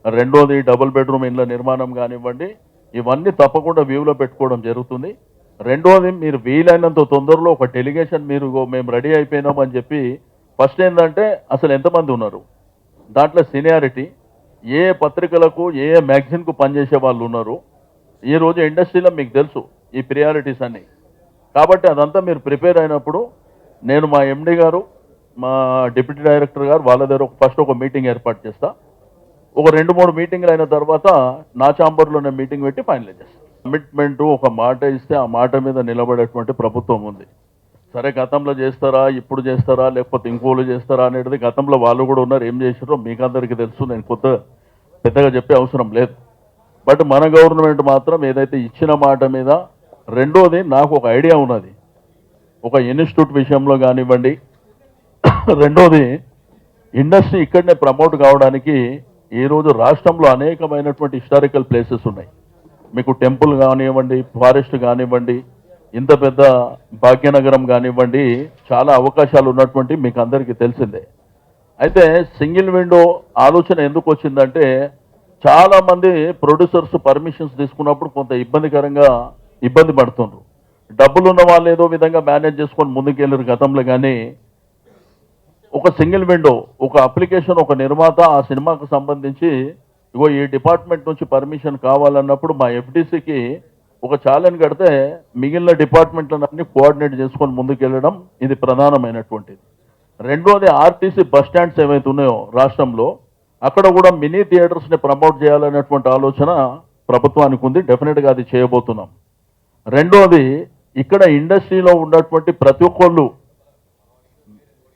రెండోది డబుల్ బెడ్రూమ్ ఇండ్ల నిర్మాణం కానివ్వండి. ఇవన్నీ తప్పకుండా వ్యూలో పెట్టుకోవడం జరుగుతుంది. రెండోది, మీరు వీలైనంత తొందరలో ఒక డెలిగేషన్ మేము రెడీ అయిపోయినాం అని చెప్పి, ఫస్ట్ ఏంటంటే అసలు ఎంతమంది ఉన్నారు, దాంట్లో సీనియారిటీ, ఏ పత్రికలకు ఏ మ్యాగజైన్కు పనిచేసే వాళ్ళు ఉన్నారు. ఈరోజు ఇండస్ట్రీలో మీకు తెలుసు ఈ ప్రియారిటీస్ అన్నీ. కాబట్టి అదంతా మీరు ప్రిపేర్ అయినప్పుడు నేను మా ఎండి గారు, మా డిప్యూటీ డైరెక్టర్ గారు వాళ్ళ దగ్గర ఫస్ట్ ఒక మీటింగ్ ఏర్పాటు చేస్తా. ఒక 2-3 మీటింగ్లు అయిన తర్వాత నా ఛాంబర్లోనే మీటింగ్ పెట్టి ఫైనలైజ్ చేస్తాను. కమిట్మెంటు, ఒక మాట ఇస్తే ఆ మాట మీద నిలబడేటువంటి ప్రభుత్వం ఉంది. సరే, గతంలో చేస్తారా, ఇప్పుడు చేస్తారా, లేకపోతే ఇంకోళ్ళు చేస్తారా అనేది గతంలో వాళ్ళు కూడా ఉన్నారు. ఏం చేసారో మీకు అందరికీ తెలుసు. నేను పెద్దగా చెప్పే అవసరం లేదు. బట్ మన గవర్నమెంట్ మాత్రం ఏదైతే ఇచ్చిన మాట మీద, రెండోది నాకు ఒక ఐడియా ఉన్నది, ఒక ఇన్స్టిట్యూట్ విషయంలో కానివ్వండి. రెండోది, ఇండస్ట్రీ ఇక్కడనే ప్రమోట్ కావడానికి ఈరోజు రాష్ట్రంలో అనేకమైనటువంటి హిస్టారికల్ ప్లేసెస్ ఉన్నాయి. మీకు టెంపుల్ కానివ్వండి, ఫారెస్ట్ కానివ్వండి, ఇంత పెద్ద భాగ్యనగరం కానివ్వండి, చాలా అవకాశాలు ఉన్నటువంటి మీకు అందరికీ తెలిసిందే. అయితే సింగిల్ విండో ఆలోచన ఎందుకు వచ్చిందంటే, చాలామంది ప్రొడ్యూసర్స్ పర్మిషన్స్ తీసుకున్నప్పుడు కొంత ఇబ్బంది పడుతుండ్రు. డబ్బులు ఉన్న వాళ్ళు ఏదో విధంగా మేనేజ్ చేసుకొని ముందుకెళ్ళారు గతంలో. కానీ ఒక సింగిల్ విండో, ఒక అప్లికేషన్, ఒక నిర్మాత ఆ సినిమాకు సంబంధించి ఇగో ఈ డిపార్ట్మెంట్ నుంచి పర్మిషన్ కావాలన్నప్పుడు మా ఎఫ్డీసీకి ఒక ఛాలెంజ్ కడితే మిగిలిన డిపార్ట్మెంట్లన్నీ కోఆర్డినేట్ చేసుకొని ముందుకెళ్ళడం ఇది ప్రధానమైనటువంటిది. రెండోది, ఆర్టీసీ బస్ స్టాండ్స్ ఏవైతే ఉన్నాయో రాష్ట్రంలో, అక్కడ కూడా మినీ థియేటర్స్ని ప్రమోట్ చేయాలనేటువంటి ఆలోచన ప్రభుత్వానికి ఉంది. డెఫినెట్గా అది చేయబోతున్నాం. రెండోది, ఇక్కడ ఇండస్ట్రీలో ఉన్నటువంటి ప్రతి ఒక్కళ్ళు,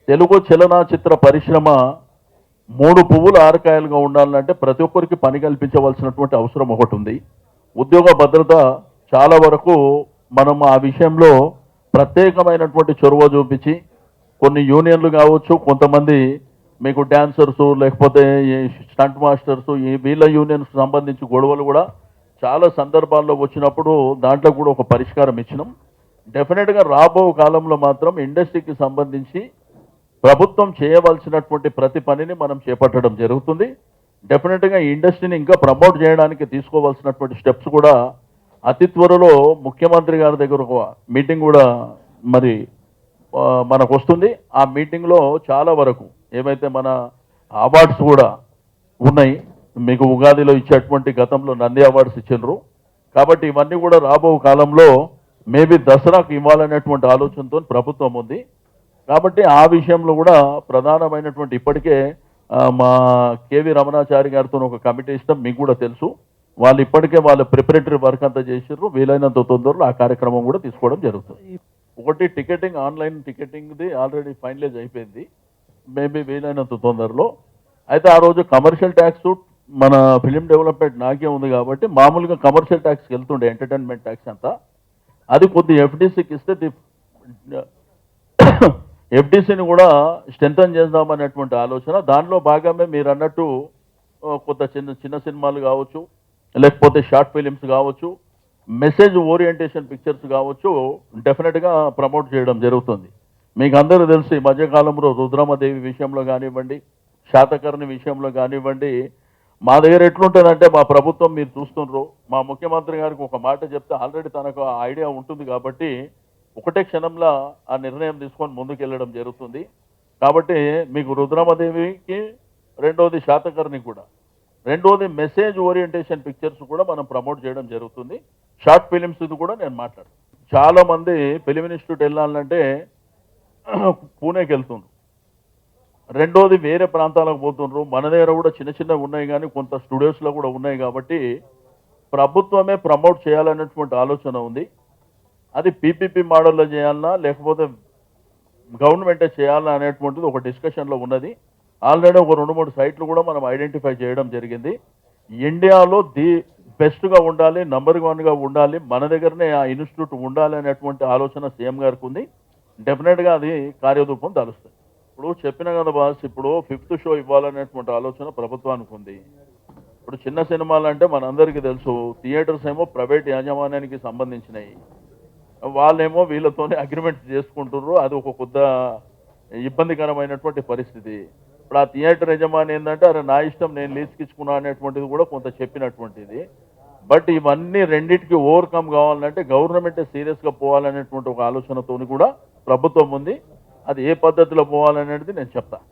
తెలుగు చలనచిత్ర పరిశ్రమ 3 పువ్వులు 6 కాయలుగా ఉండాలంటే ప్రతి ఒక్కరికి పని కల్పించవలసినటువంటి అవసరం ఒకటి ఉంది. ఉద్యోగ భద్రత చాలా వరకు మనం ఆ విషయంలో ప్రత్యేకమైనటువంటి చొరవ చూపించి, కొన్ని యూనియన్లు కావచ్చు, కొంతమంది మీకు డ్యాన్సర్సు, లేకపోతే స్టంట్ మాస్టర్సు, ఈ వీళ్ళ యూనియన్స్కి సంబంధించి గొడవలు కూడా చాలా సందర్భాల్లో వచ్చినప్పుడు దాంట్లో కూడా ఒక పరిష్కారం ఇచ్చినాం. డెఫినెట్గా రాబో కాలంలో మాత్రం ఇండస్ట్రీకి సంబంధించి ప్రభుత్వం చేయవలసినటువంటి ప్రతి పనిని మనం చేపట్టడం జరుగుతుంది. డెఫినెట్గా ఈ ఇండస్ట్రీని ఇంకా ప్రమోట్ చేయడానికి తీసుకోవాల్సినటువంటి స్టెప్స్ కూడా అతి త్వరలో ముఖ్యమంత్రి గారి దగ్గర ఒక మీటింగ్ కూడా మరి మనకు వస్తుంది. ఆ మీటింగ్లో చాలా వరకు ఏవైతే మన అవార్డ్స్ కూడా ఉన్నాయి, మీకు ఉగాదిలో ఇచ్చేటువంటి గతంలో నంది అవార్డ్స్ ఇచ్చిండ్రు. కాబట్టి ఇవన్నీ కూడా రాబో కాలంలో మేబీ దసరాకు ఇవ్వాలనేటువంటి ఆలోచనతో ప్రభుత్వం ఉంది. కాబట్టి ఆ విషయంలో కూడా ప్రధానమైనటువంటి ఇప్పటికే మా కేవీ రమణాచారి గారితో ఒక కమిటీ ఇస్తాం, మీకు కూడా తెలుసు. వాళ్ళు ఇప్పటికే వాళ్ళ ప్రిపరేటరీ వర్క్ అంతా చేసిర్రు. వీలైనంత తొందరలో ఆ కార్యక్రమం కూడా తీసుకోవడం జరుగుతుంది. ఒకటి టికెటింగ్, ఆన్లైన్ టికెటింగ్ది ఆల్రెడీ ఫైనలైజ్ అయిపోయింది, మేబీ వీలైనంత తొందరలో. అయితే ఆ రోజు కమర్షియల్ ట్యాక్స్ మన ఫిలిం డెవలప్మెంట్ నాకే ఉంది కాబట్టి మామూలుగా కమర్షియల్ ట్యాక్స్కి వెళ్తుండే, ఎంటర్టైన్మెంట్ ట్యాక్స్ అంతా. అది కొద్ది ఎఫ్డీసీకి ఇస్తే ఎఫ్డీసీని కూడా స్ట్రెంథన్ చేద్దామనేటువంటి ఆలోచన. దానిలో భాగమే మీరు అన్నట్టు కొత్త చిన్న చిన్న సినిమాలు కావచ్చు, లేకపోతే షార్ట్ ఫిలిమ్స్ కావచ్చు, మెసేజ్ ఓరియంటేషన్ పిక్చర్స్ కావచ్చు, డెఫినెట్గా ప్రమోట్ చేయడం జరుగుతుంది. మీకు అందరూ తెలుసు ఈ మధ్యకాలంలో రుద్రమదేవి విషయంలో కానివ్వండి, శాతకర్ణి విషయంలో కానివ్వండి, మా దగ్గర ఎట్లుంటుందంటే మా ప్రభుత్వం మీరు చూస్తుండ్రు, మా ముఖ్యమంత్రి గారికి ఒక మాట చెప్తే ఆల్రెడీ తనకు ఆ ఐడియా ఉంటుంది కాబట్టి ఒకటే క్షణంలో ఆ నిర్ణయం తీసుకొని ముందుకెళ్ళడం జరుగుతుంది. కాబట్టి మీకు రుద్రమదేవికి, రెండోది శాతకర్ణి కూడా, రెండోది మెసేజ్ ఓరియంటేషన్ పిక్చర్స్ కూడా మనం ప్రమోట్ చేయడం జరుగుతుంది. షార్ట్ ఫిలిమ్స్ ఇది కూడా నేను మాట్లాడు. చాలామంది ఫిలిం ఇన్స్టిట్యూట్ వెళ్ళాలంటే పూణేకి వెళ్తుండ్రు, రెండోది వేరే ప్రాంతాలకు పోతుండ్రు. మన దగ్గర కూడా చిన్న చిన్నవి ఉన్నాయి కానీ కొంత స్టూడియోస్లో కూడా ఉన్నాయి కాబట్టి ప్రభుత్వమే ప్రమోట్ చేయాలనేటువంటి ఆలోచన ఉంది. అది పీపీపీ మోడల్లో చేయాలన్నా లేకపోతే గవర్నమెంటే చేయాలన్నా అనేటువంటిది ఒక డిస్కషన్లో ఉన్నది. ఆల్రెడీ ఒక 2-3 సైట్లు కూడా మనం ఐడెంటిఫై చేయడం జరిగింది. ఇండియాలో బెస్ట్గా ఉండాలి, నంబర్ 1గా ఉండాలి, మన దగ్గరనే ఆ ఇన్స్టిట్యూట్ ఉండాలి అనేటువంటి ఆలోచన సీఎం గారికి ఉంది. డెఫినెట్గా అది కార్యరూపం దాలుస్తుంది. ఇప్పుడు చెప్పిన కదా బాస్, ఇప్పుడు 5th షో ఇవ్వాలనేటువంటి ఆలోచన ప్రభుత్వానికి ఉంది. ఇప్పుడు చిన్న సినిమాలు అంటే మనందరికీ తెలుసు, థియేటర్స్ ఏమో ప్రైవేట్ యాజమాన్యానికి సంబంధించినవి, వాళ్ళేమో వీళ్ళతోనే అగ్రిమెంట్స్ చేసుకుంటున్నారు. అది ఒక కొద్ద ఇబ్బందికరమైనటువంటి పరిస్థితి. ఇప్పుడు ఆ థియేటర్ యజమాని ఏంటంటే అరే నా ఇష్టం నేను లీజ్కి ఇచ్చుకున్నా అనేటువంటిది కూడా కొంత చెప్పినటువంటిది. బట్ ఇవన్నీ రెండింటికి ఓవర్కమ్ కావాలంటే గవర్నమెంటే సీరియస్గా పోవాలనేటువంటి ఒక ఆలోచనతోని కూడా ప్రభుత్వం ఉంది. అది ఏ పద్ధతిలో పోవాలనేది నేను చెప్తా.